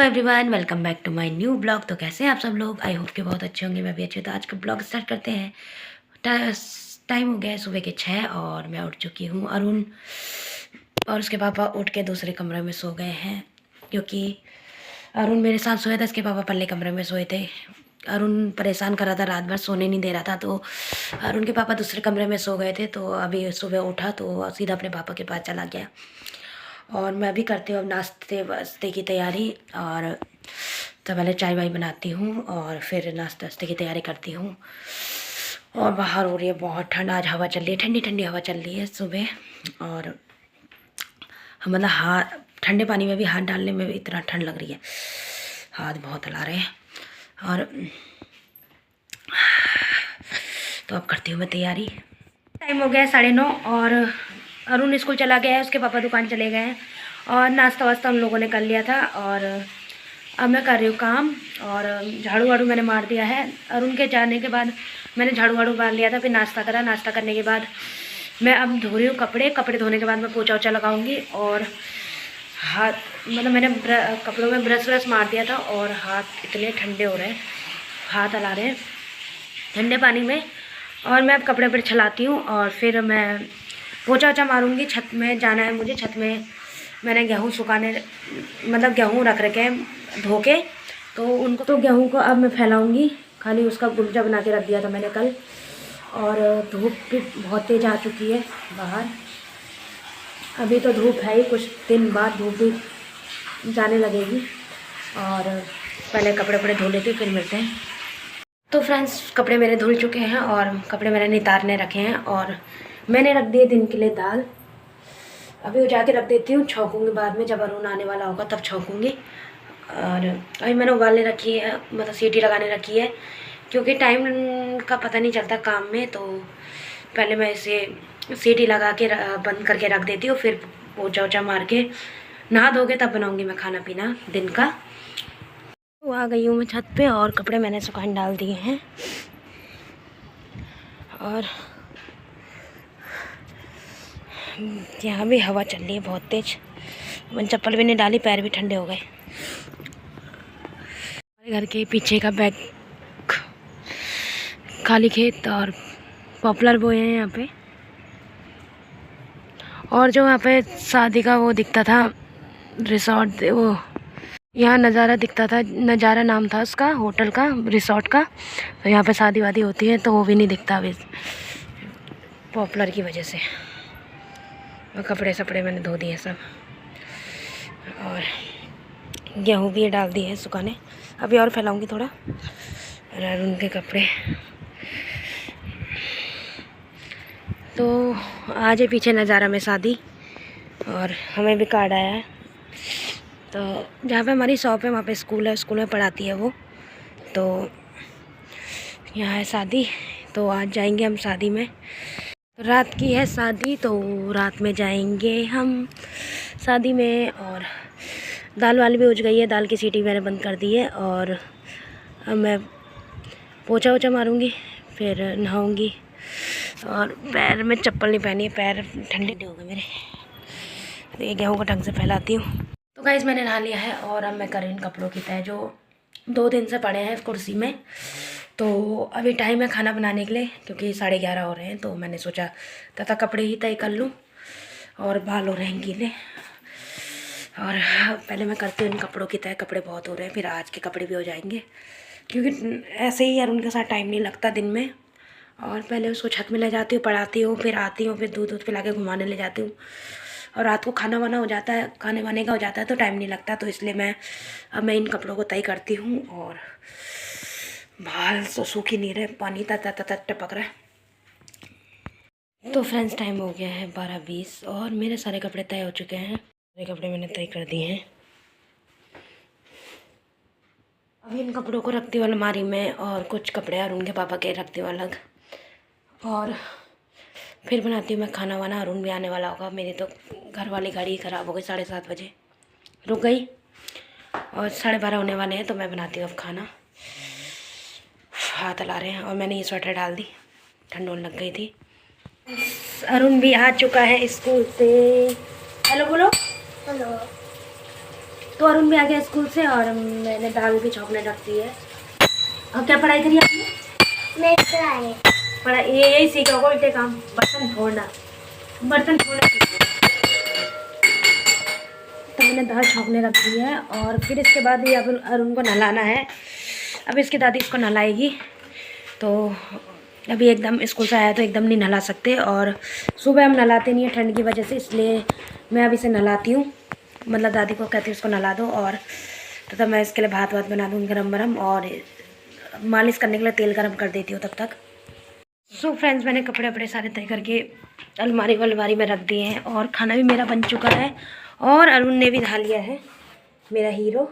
Everyone, welcome back to my new blog. तो कैसे हैं आप सब लोग? आई होप कि बहुत अच्छे होंगे, मैं भी अच्छी। तो आज का ब्लॉग स्टार्ट करते हैं। टाइम हो गया है सुबह के 6 और मैं उठ चुकी हूँ। अरुण और उसके पापा उठ के दूसरे कमरे में सो गए हैं, क्योंकि अरुण मेरे साथ सोया था, इसके पापा पल्ले कमरे में सोए थे। अरुण परेशान कर रहा था, रात भर सोने नहीं दे रहा था, तो अरुण के पापा दूसरे कमरे में सो गए थे। तो अभी सुबह उठा तो सीधा अपने पापा के पास चला गया। और मैं भी करती हूँ अब नाश्ते वास्ते की तैयारी। और तो पहले चाय वाय बनाती हूँ और फिर नाश्ते वास्ते की तैयारी करती हूँ। और बाहर हो रही है बहुत ठंड, आज हवा चल रही है, ठंडी ठंडी हवा चल रही है सुबह। और मतलब हाथ ठंडे पानी में भी हाथ डालने में भी इतना ठंड लग रही है, हाथ बहुत हिला रहे हैं। और तो अब करती हूँ मैं तैयारी। टाइम हो गया है 9:30 और अरुण स्कूल चला गया है, उसके पापा दुकान चले गए हैं। और नाश्ता वास्ता उन लोगों ने कर लिया था। और अब मैं कर रही हूँ काम और झाड़ू वाड़ू मैंने मार दिया है। अरुण के जाने के बाद मैंने झाड़ू वाड़ू मार लिया था, फिर नाश्ता करा। नाश्ता करने के बाद मैं अब धो रही हूँ कपड़े। कपड़े धोने के बाद मैं पोछा वोछा लगाऊंगी। और हाथ मतलब मैंने कपड़ों में ब्रश व्रश मार दिया था और हाथ इतने ठंडे हो रहे हैं, हाथ हिला रहे हैं ठंडे पानी में। और मैं अब कपड़े पर छलाती हूँ और फिर मैं पोछा वोछा मारूंगी। छत में जाना है मुझे, छत में मैंने गेहूँ सुखाने मतलब गेहूँ रख रखे हैं धो के, तो उनको तो गेहूँ को अब मैं फैलाऊंगी। खाली उसका गुलजा बना के रख दिया था मैंने कल। और धूप भी बहुत तेज़ आ चुकी है बाहर, अभी तो धूप है ही, कुछ दिन बाद धूप भी जाने लगेगी। और पहले कपड़े वपड़े धो लेती हूँ, फिर मिलते हैं। तो फ्रेंड्स, कपड़े मेरे धुल चुके हैं और कपड़े मैंने नितारने रखे हैं। और मैंने रख दिए दिन के लिए दाल, अभी वो जाके रख देती हूँ, छौंकूँगी बाद में, जब अरुण आने वाला होगा तब छौंकूँगी। और अभी मैंने उबालने रखी है, मतलब सीटी लगाने रखी है, क्योंकि टाइम का पता नहीं चलता काम में। तो पहले मैं इसे सीटी लगा के बंद करके रख देती हूँ, फिर पोछा वोछा मार के नहा धोके तब बनाऊँगी मैं खाना पीना दिन का। तो आ गई हूँ मैं छत पे और कपड़े मैंने सुखाने डाल दिए हैं। और यहाँ भी हवा चल रही है बहुत तेज। मैंने चप्पल भी नहीं डाली, पैर भी ठंडे हो गए। हमारे घर के पीछे का बैक खाली खेत और पॉपुलर बोए हैं यहाँ पे। और जो वहाँ पे शादी का वो दिखता था रिसोर्ट, वो यहाँ नज़ारा दिखता था, नज़ारा नाम था उसका, होटल का, रिसोर्ट का। तो यहाँ पे शादी वादी होती है तो वो भी नहीं दिखता अभी पॉपुलर की वजह से। और कपड़े सपड़े मैंने धो दिए सब, और गेहूँ भी डाल दिए हैं सुखाने। अभी और फैलाऊंगी थोड़ा। और अरुण के कपड़े तो आज है पीछे नज़ारा में शादी, और हमें भी कार्ड आया है। तो जहाँ पे हमारी शॉप है वहाँ पे स्कूल है, स्कूल में पढ़ाती है वो। तो यहाँ है शादी, तो आज जाएंगे हम शादी में। तो रात की है शादी, तो रात में जाएंगे हम शादी में। और दाल वाल भी उज गई है, दाल की सीटी मैंने बंद कर दी है। और अब मैं पोछा वोछा मारूंगी, फिर नहाऊंगी। और पैर में चप्पल नहीं पहनी है, पैर ठंडे हो गए मेरे। तो ये गेहूँ को ढंग से फैलाती हूँ। तो गाइस, मैंने नहा लिया है और अब मैं कर रही हूँ कपड़ों की तय, जो 2 दिन से पड़े हैं कुर्सी में। तो अभी टाइम है खाना बनाने के लिए, क्योंकि 11:30 हो रहे हैं। तो मैंने सोचा तथा कपड़े ही तय कर लूँ, और बाल हो रहे हैं गीले। और पहले मैं करती हूँ इन कपड़ों की तय, कपड़े बहुत हो रहे हैं, फिर आज के कपड़े भी हो जाएंगे, क्योंकि ऐसे ही यार उनके साथ टाइम नहीं लगता दिन में। और पहले उसको छत में ले जाती हूँ, पढ़ाती हूँ, फिर आती हूँ, फिर दूध पिला के घुमाने ले जाती हूँ। और रात को खाना वाना हो जाता है, खाने वाने का हो जाता है, तो टाइम नहीं लगता। तो इसलिए अब मैं इन कपड़ों को तय करती हूँ। और बाल तो सूख ही नहीं रहे, पानी तता टपक रहा है। तो फ्रेंड्स, टाइम हो गया है 12:20 और मेरे सारे कपड़े तय हो चुके हैं। सारे कपड़े मैंने तय कर दिए हैं। अब इन कपड़ों को रखती हूँ अलमारी में, और कुछ कपड़े और उनके पापा के रखती हूँ अलग। और फिर बनाती हूँ मैं खाना वाना। अरुण भी आने वाला होगा। मेरी तो घर वाली गाड़ी ख़राब हो गई, 7:30 बजे रुक गई, और 12:30 होने वाले हैं। तो मैं बनाती हूँ अब खाना। हाथ हिला रहे हैं, और मैंने ये स्वेटर डाल दी, ठंड लग गई थी। अरुण भी आ चुका है स्कूल से। हेलो बोलो। हेलो। तो अरुण भी आ गया स्कूल से और मैंने दाल भी छौंकने रख दी है। और क्या पढ़ाई करी आपने? मैं पढ़ाई यही सीखा होगा, उल्टे काम, बर्तन फोड़ना तो मैंने दाल छौंकने रख दी है। और फिर इसके बाद ये अब अरुण को नहलाना है। अब इसकी दादी इसको नहलाएगी। तो अभी एकदम स्कूल से आया तो एकदम नहीं नहला सकते, और सुबह हम नहलाते नहीं है ठंड की वजह से, इसलिए मैं अभी से नहलाती हूँ। मतलब दादी को कहती हूँ उसको नहला दो, और तब मैं इसके लिए भात बना दूँ गरम, और मालिश करने के लिए तेल गरम कर देती हूँ तब तक। सो फ्रेंड्स, मैंने कपड़े वपड़े सारे तय करके अलमारी में रख दिए हैं, और खाना भी मेरा बन चुका है, और अरुण ने भी नहा लिया है, मेरा हीरो।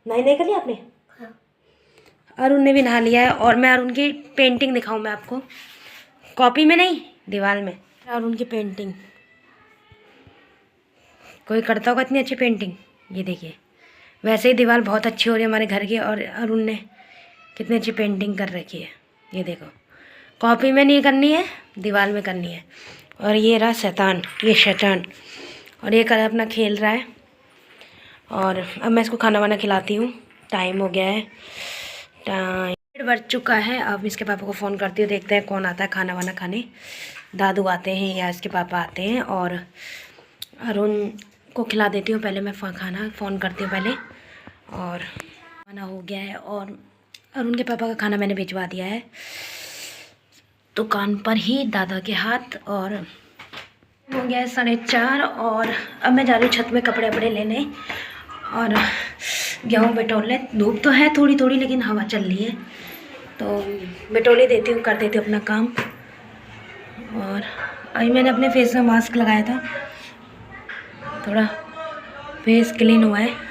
नहीं कर लिया आपने? हाँ। अरुण ने भी नहा लिया है, और मैं अरुण की पेंटिंग दिखाऊं मैं आपको, कॉपी में नहीं, दीवार में। अरुण की पेंटिंग कोई करता होगा इतनी अच्छी पेंटिंग, ये देखिए। वैसे ही दीवार बहुत अच्छी हो रही है हमारे घर की, और अरुण ने कितनी अच्छी पेंटिंग कर रखी है, ये देखो। कॉपी में नहीं करनी है, दीवार में करनी है। और ये रहा शैतान, ये शैतान, और ये कल अपना खेल रहा है। और अब मैं इसको खाना वाना खिलाती हूँ, टाइम हो गया है, टाइम बढ़ चुका है। अब इसके पापा को फ़ोन करती हूँ, देखते हैं कौन आता है खाना वाना खाने। दादू आते हैं या इसके पापा आते हैं, और अरुण को खिला देती हूँ। पहले मैं खाना फ़ोन करती हूँ पहले। और खाना हो गया है, और अरुण के पापा का खाना मैंने भिजवा दिया है दुकान पर ही, दादा के हाथ। और हो गया है 4:30, और अब मैं जा रही हूँ छत में कपड़े वपड़े लेने और गेहूँ बिटोलने। धूप तो है थोड़ी थोड़ी, लेकिन हवा चल रही है, तो बिटोले देती हूँ, कर देती हूँ अपना काम। और अभी मैंने अपने फेस में मास्क लगाया था, थोड़ा फेस क्लीन हुआ है।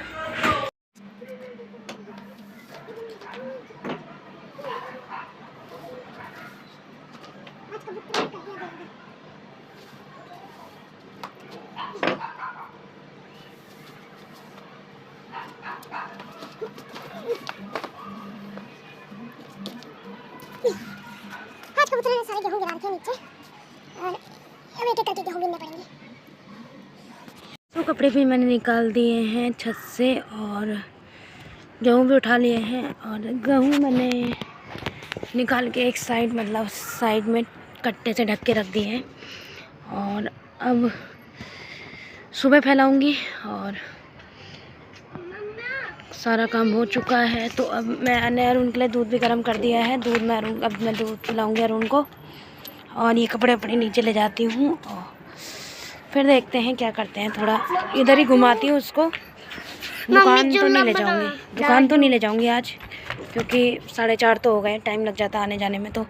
आज कबूतरों ने सारे गेहूं गिरा रखे हैं नीचे, और अब एक एक करके गेहूं गिनने पड़ेंगे। तो कपड़े भी मैंने निकाल दिए हैं छत से, और गेहूं भी उठा लिए हैं। और गेहूं मैंने निकाल के एक साइड, मतलब साइड में कट्टे से ढक के रख दिए हैं। और अब सुबह फैलाऊंगी, और सारा काम हो चुका है। तो अब मैंने अरुण के लिए दूध भी गर्म कर दिया है, दूध में अब मैं दूध पिलाऊंगी अरुण को। और ये कपड़े वपड़े नीचे ले जाती हूँ, और फिर देखते हैं क्या करते हैं। थोड़ा इधर ही घुमाती हूँ उसको, दुकान तो नहीं ले जाऊँगी आज, क्योंकि 4:30 तो हो गए, टाइम लग जाता आने जाने में। तो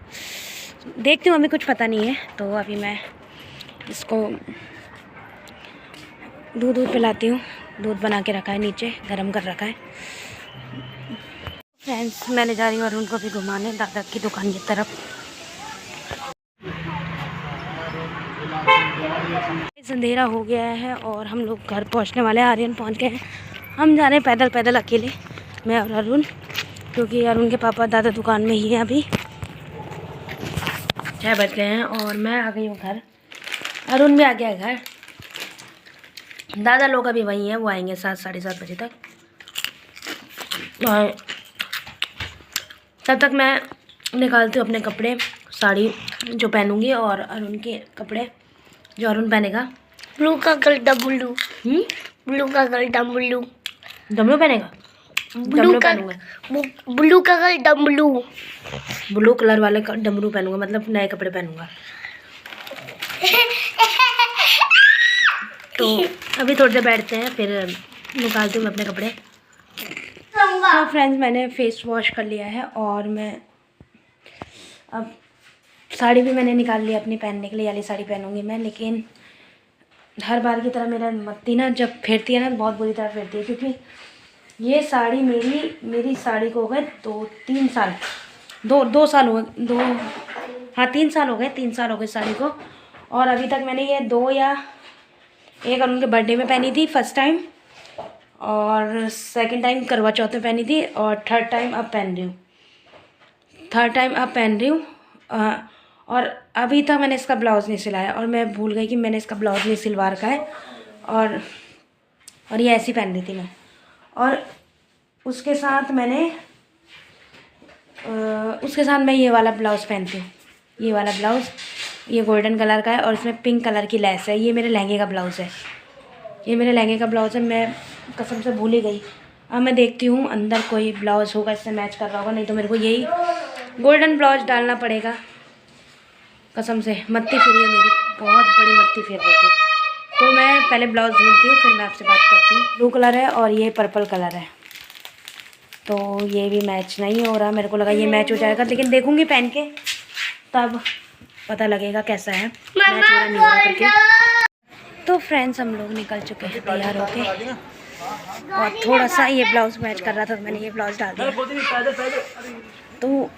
देखती हूँ, अभी कुछ पता नहीं है। तो अभी मैं इसको दूध पिलाती हूँ। दूध बना के रखा है नीचे, गरम कर रखा है। फ्रेंड्स, मैंने जा रही हूँ अरुण को भी घुमाने दादा की दुकान की तरफ। अंधेरा हो गया है, और हम लोग घर पहुँचने वाले हैं। आर्यन पहुँच गए हैं, हम जा रहे हैं पैदल अकेले, मैं और अरुण, क्योंकि अरुण के पापा दादा दुकान में ही हैं अभी। 6 बज गए हैं, और मैं आ गई हूँ घर। अरुण भी आ गया घर। दादा लोग अभी वहीं हैं, वो आएंगे 7 साढ़े 7 बजे तक। और तब तक मैं निकालती हूँ अपने कपड़े, साड़ी जो पहनूंगी, और अरुण के कपड़े जो अरुण पहनेगा। ब्लू का गलटा ब्लू, ब्लू का गलटा ब्लू, डमरू पहनेगा। ब्लू का गलटा ब्लू कलर वाले डमरू पहनूंगा, मतलब नए कपड़े पहनूंगा। तो अभी थोड़ी देर बैठते हैं, फिर निकालती हूँ मैं अपने कपड़े। तो फ्रेंड्स, मैंने फेस वॉश कर लिया है, और मैं अब साड़ी भी मैंने निकाल लिया अपनी पहनने के लिए। वाली साड़ी पहनूंगी मैं, लेकिन हर बार की तरह मेरा मत्ती ना जब फेरती है ना, बहुत बुरी तरह फेरती है, क्योंकि ये साड़ी मेरी साड़ी को हो गए 2-3 साल, 2 साल हो गए, 3 साल हो गए, 3 साल हो गए साड़ी को। और अभी तक मैंने ये 2 या 1 उनके बर्थडे में पहनी थी फर्स्ट टाइम, और सेकंड टाइम करवा चौथ में पहनी थी, और थर्ड टाइम अब पहन रही हूँ। और अभी तक मैंने इसका ब्लाउज़ नहीं सिलाया, और मैं भूल गई कि मैंने इसका ब्लाउज़ नहीं सिलवा रखा है। और ये ऐसी पहन रही थी मैं। और उसके साथ मैं ये वाला ब्लाउज़ पहनती हूँ। ये वाला ब्लाउज़ ये गोल्डन कलर का है और इसमें पिंक कलर की लेस है। ये मेरे लहंगे का ब्लाउज़ है। मैं कसम से भूल ही गई। अब मैं देखती हूँ अंदर कोई ब्लाउज़ होगा इससे मैच कर रहा होगा, नहीं तो मेरे को यही गोल्डन ब्लाउज़ डालना पड़ेगा। कसम से मत्ती फिरी है मेरी, बहुत बड़ी मत्ती फिर रही है। तो मैं पहले ब्लाउज़ ढूंढती हूँ, फिर मैं आपसे बात करती हूँ। ब्लू कलर है और ये पर्पल कलर है, तो ये भी मैच नहीं हो रहा। मेरे को लगा ये मैच हो जाएगा, लेकिन देखूँगी पहन के तब पता लगेगा कैसा है, मैच हो रहा नहीं हो रहा करके। तो फ्रेंड्स हम लोग निकल चुके हैं तैयार होके, और थोड़ा सा ये ब्लाउज़ मैच कर रहा था तो मैंने ये ब्लाउज़ डाल दिया। तो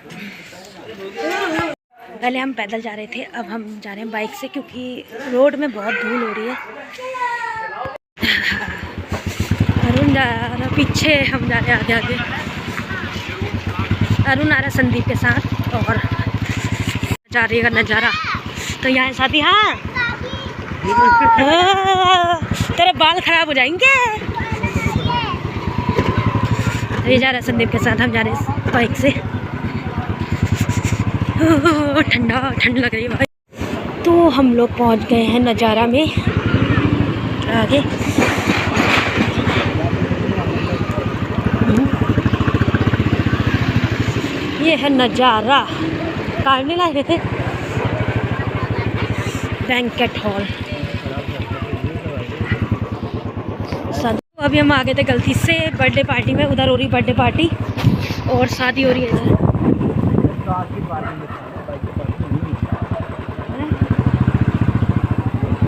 पहले हम पैदल जा रहे थे, अब हम जा रहे हैं बाइक से, क्योंकि रोड में बहुत धूल हो रही है। अरुण जा रहा पीछे, हम जा रहे हैं आगे आगे। अरुण आ रहा संदीप के साथ, और जा रही है नज़ारा। तो यहाँ शादी, हाँ तेरे बाल खराब हो जाएंगे। ये जा रहा है संदीप के साथ, हम जा रहे हैं बाइक से। ठंड लग रही है भाई। तो हम लोग पहुंच गए हैं नज़ारा में आगे। ये है नज़ारा, कार नहीं लाए थे, बैंकेट हॉल। अभी हम आ गए थे गलती से बर्थडे पार्टी में। उधर हो रही बर्थडे पार्टी और शादी हो रही है इधर।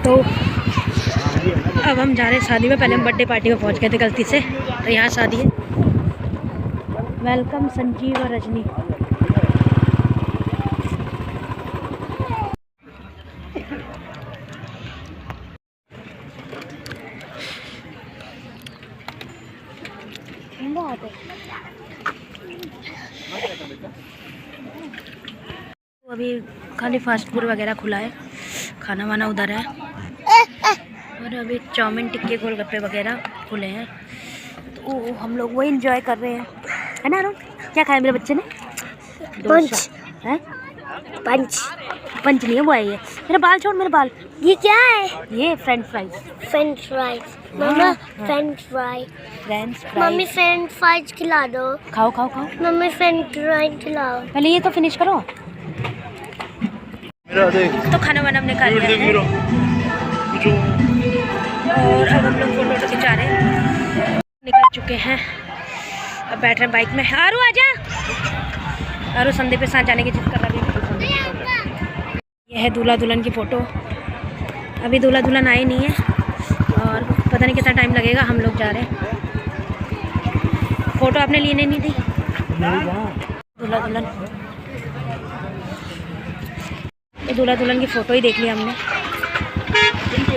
तो अब हम जा रहे हैं शादी में। पहले हम बर्थडे पार्टी में पहुंच गए थे गलती से, तो यहाँ शादी है। वेलकम संजीव और रजनी। अभी खाली फास्ट फूड वगैरह खुला है, खाना वाना उधर है। और अभी चाउमीन, टिक्के, गोलगप्पे वगैरह खुले हैं, तो हम लोग वही एंजॉय कर रहे हैं, है ना अरुण? क्या खाया मेरे बच्चे ने? पंच है? पंच पंच नहीं है, वो है ये। मेरे बाल छोड़, मेरे बाल। ये क्या है? ये फ्रेंच फ्राइज। फ्रेंच फ्राइज मम्मा, फ्रेंच फ्राई। मम्मी फ्रेंच फ्राइज खिला दो। खाओ खाओ खाओ। मम्मी फ्रेंच फ्राइज खिलाओ। पहले ये तो फिनिश करो। तो खाना वाना हमने खा लिया है, और अब हम लोग फोटो खिंचा रहे हैं। निकल चुके हैं, अब बैठ रहे हैं बाइक में। आरू आजा। आरू संदीप के साथ जाने की जिद कर रही है। यह है दूल्हा दुल्हन की फ़ोटो। अभी दूल्हा दुल्हन आए नहीं है, और पता नहीं कितना टाइम लगेगा। हम लोग जा रहे हैं। फ़ोटो आपने लेने नहीं दी? दूल्हा दुल्हन, तो दूल्हा दुल्हन की फ़ोटो ही देख ली हमने,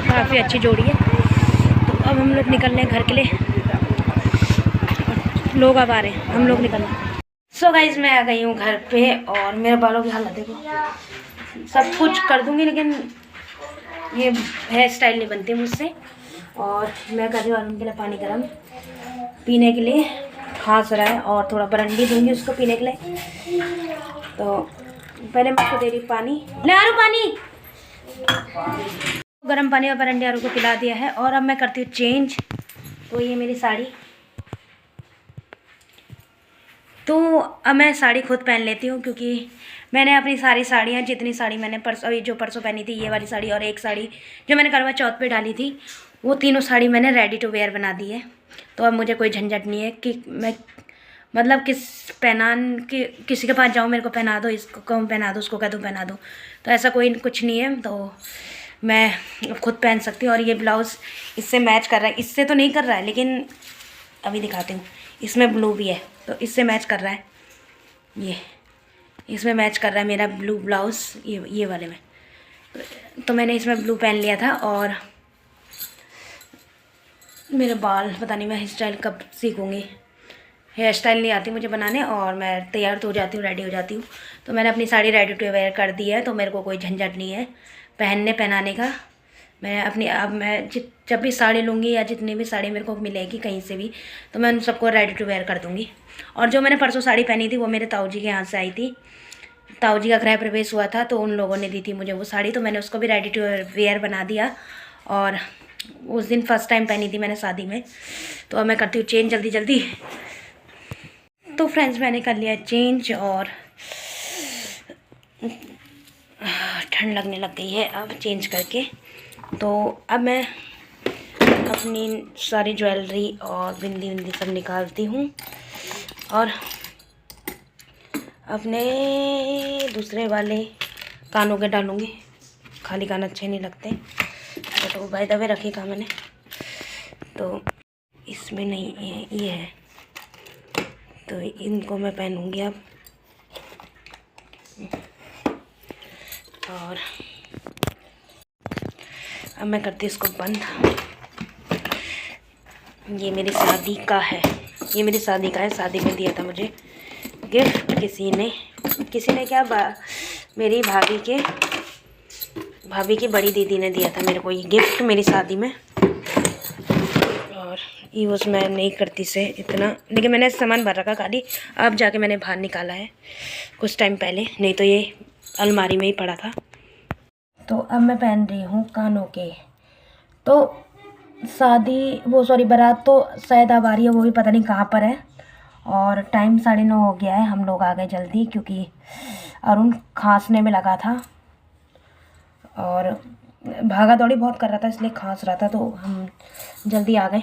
काफ़ी अच्छी जोड़ी है। तो अब हम लोग निकल रहे हैं घर के लिए। लोग अब आ रहे हैं, हम लोग निकल रहे हैं। सो गाइज मैं आ गई हूँ घर पे, और मेरे बालों की हालत देखो। सब कुछ कर दूँगी, लेकिन ये हेयर स्टाइल नहीं बनती मुझसे। और मैं कर रही हूँ अरुण के लिए पानी गर्म पीने के लिए। खांस रहा है, और थोड़ा बरंडी दूँगी उसको पीने के लिए। तो पहले मैं उसको दे रही पानी। ले आरू पानी। गर्म पानी और बरंडी आरू को पिला दिया है, और अब मैं करती हूँ चेंज। तो ये मेरी साड़ी, तो अब मैं साड़ी खुद पहन लेती हूँ, क्योंकि मैंने अपनी सारी साड़ियाँ, जितनी साड़ी मैंने परसों पहनी थी, ये वाली साड़ी और एक साड़ी जो मैंने करवा चौथ पे डाली थी, वो तीनों साड़ी मैंने रेडी टू वेयर बना दी है। तो अब मुझे कोई झंझट नहीं है कि मैं मतलब किसी के पास जाऊँ, मेरे को पहना दो, इसको कहूँ पहना दो, उसको कह दो पहना दो। तो ऐसा कोई कुछ नहीं है, तो मैं खुद पहन सकती हूँ। और ये ब्लाउज़ इससे मैच कर रहा है, इससे तो नहीं कर रहा है, लेकिन अभी दिखाती हूँ। इसमें ब्लू भी है, तो इससे मैच कर रहा है। ये इसमें मैच कर रहा है मेरा ब्लू ब्लाउज़, ये वाले में। तो मैंने इसमें ब्लू पहन लिया था। और मेरे बाल, पता नहीं मैं हेयर स्टाइल कब सीखूँगी। हेयर स्टाइल नहीं आती मुझे बनाने, और मैं तैयार तो हो जाती हूँ, रेडी हो जाती हूँ। तो मैंने अपनी साड़ी रेडी टू वेयर कर दी है, तो मेरे को कोई झंझट नहीं है पहनाने का। मैं अपनी अब मैं जब भी साड़ी लूँगी या जितनी भी साड़ी मेरे को मिलेगी कहीं से भी, तो मैं उन सबको रेडी टू वेयर कर दूँगी। और जो मैंने परसों साड़ी पहनी थी वो मेरे ताऊ जी के यहाँ से आई थी। ताऊ जी का गृह प्रवेश हुआ था तो उन लोगों ने दी थी मुझे वो साड़ी, तो मैंने उसको भी रेडी टू वेयर बना दिया। और उस दिन फर्स्ट टाइम पहनी थी मैंने शादी में। तो अब मैं करती हूँ चेंज जल्दी जल्दी। तो फ्रेंड्स मैंने कर लिया चेंज और ठंड लगने लग गई है अब चेंज करके। तो अब मैं अपनी सारी ज्वेलरी और बिंदी विंदी सब निकालती हूँ और अपने दूसरे वाले कानों के डालूँगी। खाली कान अच्छे नहीं लगते, तो बाय द वे रखी कहा मैंने, तो इसमें नहीं है, ये है, तो इनको मैं पहनूँगी अब। और अब मैं करती हूँ इसको बंद। ये मेरी शादी का है, ये मेरी शादी का है, शादी में दिया था मुझे गिफ्ट किसी ने क्या मेरी भाभी की बड़ी दीदी ने दिया था मेरे को ये गिफ्ट मेरी शादी में। और यूज़ मैं नहीं करती से इतना, लेकिन मैंने सामान भर रखा खाली, अब जाके मैंने बाहर निकाला है कुछ टाइम पहले, नहीं तो ये अलमारी में ही पड़ा था। तो अब मैं पहन रही हूँ कानों के। तो बारात तो शायद अब आ रही है, वो भी पता नहीं कहाँ पर है। और टाइम 9:30 हो गया है, हम लोग आ गए जल्दी क्योंकि अरुण खांसने में लगा था और भागा दौड़ी बहुत कर रहा था, इसलिए खांस रहा था, तो हम जल्दी आ गए।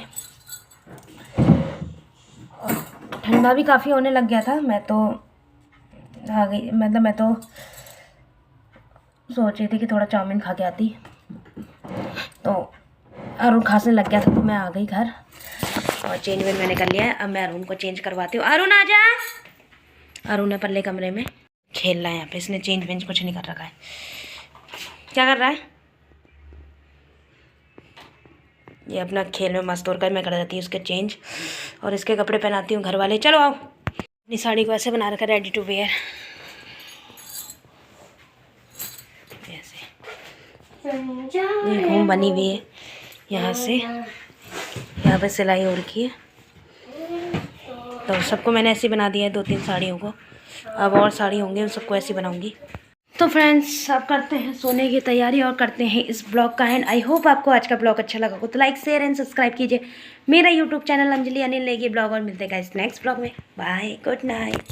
ठंडा भी काफ़ी होने लग गया था, मैं तो आ गई, मतलब मैं तो सोच रही थी कि थोड़ा चाउमीन खा के आती, तो अरुण खांसने लग गया था तो मैं आ गई घर और चेंज वेंज मैंने कर लिया है। अब मैं अरुण को चेंज करवाती हूँ। अरुण आजा। अरुण है पल्ले कमरे में खेल रहा है, यहाँ पे इसने चेंज वेंज कुछ नहीं कर रखा है। क्या कर रहा है ये? अपना खेल में मस्त होकर मैं कर देती हूँ उसके चेंज और इसके कपड़े पहनाती हूँ घर वाले। चलो आओ। अपनी साड़ी को ऐसे बना रखा रेडी टू वेयर, ये घूम बनी हुई है, यहाँ पे सिलाई हो रखी है। तो सबको मैंने ऐसे बना दिया है 2-3 साड़ियों को, अब और साड़ी होंगे उन सबको ऐसे बनाऊंगी। तो फ्रेंड्स अब करते हैं सोने की तैयारी और करते हैं इस ब्लॉग का एंड। आई होप आपको आज का ब्लॉग अच्छा लगा हो तो लाइक शेयर एंड सब्सक्राइब कीजिए मेरा YouTube channel Anjali Anil Negi blog, और मिलते हैं गाइस नेक्स्ट ब्लॉग में। Bye, good night.